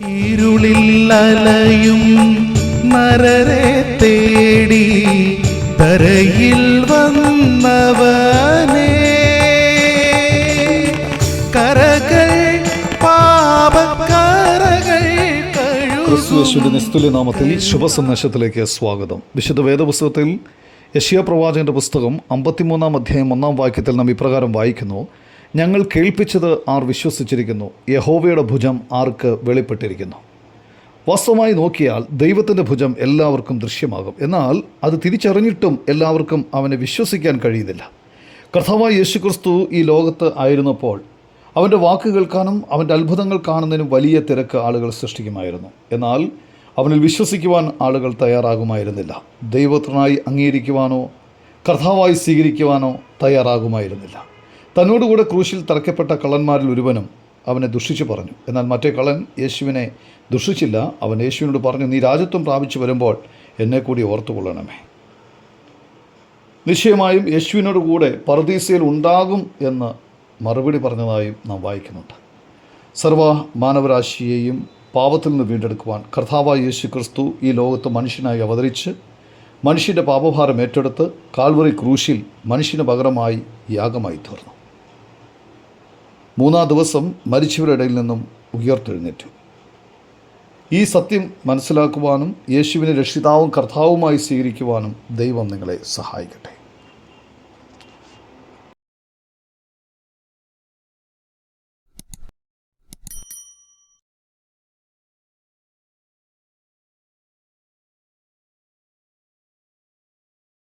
ഇരുളിൽ അലയും നരരെ തേടി തരയിൽ വന്നവനേ, കരകൾ പാപക്കരകൾ ക്രിസ്തുയേശുവിന്റെ നിസ്തുല്യ നാമത്തിൽ ശുഭസന്ദേശത്തിലേക്ക് സ്വാഗതം. വിശുദ്ധ വേദപുസ്തകത്തിൽ യെശയ്യാ പ്രവാചകന്റെ പുസ്തകം 53-ാം അധ്യായം 1-ാം വാക്യത്തിൽ നാം ഇപ്രകാരം വായിക്കുന്നു: ഞങ്ങൾ കേൾപ്പിച്ചത് ആർ വിശ്വസിച്ചിരിക്കുന്നു, യഹോവയുടെ ഭുജം ആർക്ക് വെളിപ്പെട്ടിരിക്കുന്നു. വാസ്തവമായി നോക്കിയാൽ ദൈവത്തിൻ്റെ ഭുജം എല്ലാവർക്കും ദൃശ്യമാകും. എന്നാൽ അത് തിരിച്ചറിഞ്ഞിട്ടും എല്ലാവർക്കും അവനെ വിശ്വസിക്കാൻ കഴിയുന്നില്ല. കർത്താവായ യേശുക്രിസ്തു ഈ ലോകത്ത് ആയിരുന്നപ്പോൾ അവൻ്റെ വാക്ക് കേൾക്കാനും അവൻ്റെ അത്ഭുതങ്ങൾ കാണുന്നതിനും വലിയ തിരക്ക് ആളുകൾ സൃഷ്ടിക്കുമായിരുന്നു. എന്നാൽ അവനിൽ വിശ്വസിക്കുവാൻ ആളുകൾ തയ്യാറാകുമായിരുന്നില്ല. ദൈവത്തിനായി അംഗീകരിക്കുവാനോ കർത്താവായി സ്വീകരിക്കുവാനോ തയ്യാറാകുമായിരുന്നില്ല. തന്നോടുകൂടെ ക്രൂശിൽ തറയ്ക്കപ്പെട്ട കള്ളന്മാരിൽ ഒരുവനും അവനെ ദുഷിച്ചു പറഞ്ഞു. എന്നാൽ മറ്റേ കള്ളൻ യേശുവിനെ ദുഷിച്ചില്ല. അവൻ യേശുവിനോട് പറഞ്ഞു: നീ രാജത്വം പ്രാപിച്ചു വരുമ്പോൾ എന്നെ കൂടി ഓർത്തുകൊള്ളണമേ. നിശ്ചയമായും യേശുവിനോട് കൂടെ പറുദീസയിൽ ഉണ്ടാകും എന്ന് മറുപടി പറഞ്ഞതായും നാം വായിക്കുന്നുണ്ട്. സർവ്വ മാനവരാശിയെയും പാപത്തിൽ നിന്ന് വീണ്ടെടുക്കുവാൻ കർത്താവായ യേശു ക്രിസ്തു ഈ ലോകത്ത് മനുഷ്യനായി അവതരിച്ച് മനുഷ്യൻ്റെ പാപഭാരം ഏറ്റെടുത്ത് കാൽവറി ക്രൂശിൽ മനുഷ്യന് പകരമായി യാഗമായി തീർന്നു. 3-ാം ദിവസം മരിച്ചവരുടെ ഇടയിൽ നിന്നും ഉയർത്തെഴുന്നേറ്റു. ഈ സത്യം മനസ്സിലാക്കുവാനും യേശുവിനെ രക്ഷിതാവും കർത്താവുമായി സ്വീകരിക്കുവാനും ദൈവം നിങ്ങളെ സഹായിക്കട്ടെ.